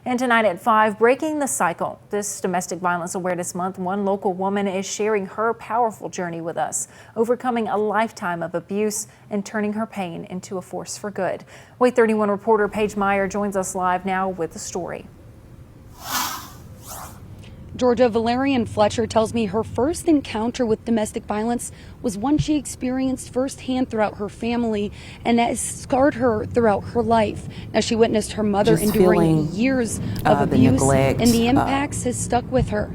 And tonight at 5, breaking the cycle. This Domestic Violence Awareness Month, one local woman is sharing her powerful journey with us, overcoming a lifetime of abuse and turning her pain into a force for good. WAY 31 reporter Paige Meyer joins us live now with the story. Georgia Valerian Fletcher tells me her first encounter with domestic violence was one she experienced firsthand throughout her family, and that has scarred her throughout her life. Now, she witnessed her mother enduring years of abuse, neglect, and the impacts has stuck with her.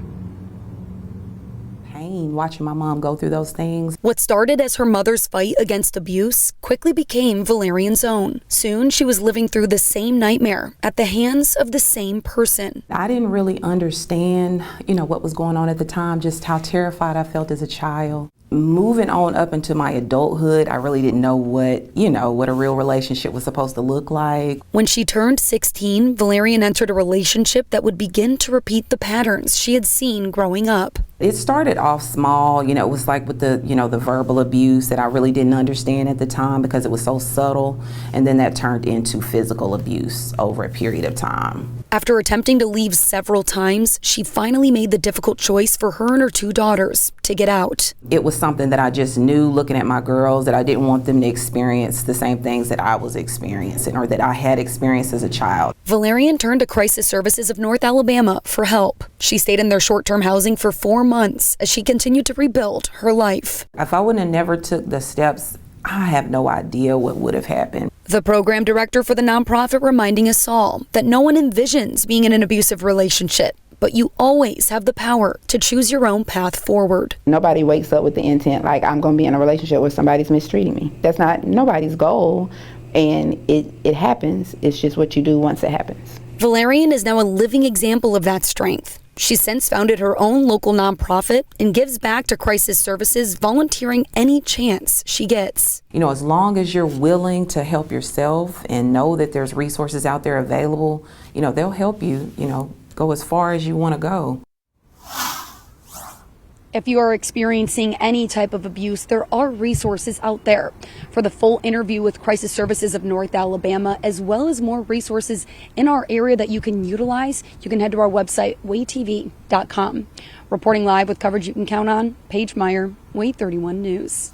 Watching my mom go through those things. What started as her mother's fight against abuse quickly became Valerian's own. Soon, she was living through the same nightmare at the hands of the same person. I didn't really understand, what was going on at the time, just how terrified I felt as a child. Moving on up into my adulthood, I really didn't know what a real relationship was supposed to look like. When she turned 16, Valerian entered a relationship that would begin to repeat the patterns she had seen growing up. It started off small, it was like with the verbal abuse that I really didn't understand at the time because it was so subtle. And then that turned into physical abuse over a period of time. After attempting to leave several times, she finally made the difficult choice for her and her 2 daughters to get out. It was something that I just knew looking at my girls that I didn't want them to experience the same things that I was experiencing or that I had experienced as a child. Valerian turned to Crisis Services of North Alabama for help. She stayed in their short-term housing for 4 months as she continued to rebuild her life. If I wouldn't have never took the steps, I have no idea what would have happened. The program director for the nonprofit reminding us all that no one envisions being in an abusive relationship, but you always have the power to choose your own path forward. Nobody wakes up with the intent like I'm going to be in a relationship where somebody's mistreating me. That's not nobody's goal, and it happens. It's just what you do once it happens. Valerian is now a living example of that strength. She's since founded her own local nonprofit and gives back to Crisis Services, volunteering any chance she gets. As long as you're willing to help yourself and know that there's resources out there available, they'll help you, go as far as you want to go. If you are experiencing any type of abuse, there are resources out there. For the full interview with Crisis Services of North Alabama, as well as more resources in our area that you can utilize, you can head to our website, waytv.com. Reporting live with coverage you can count on, Paige Meyer, WAY 31 News.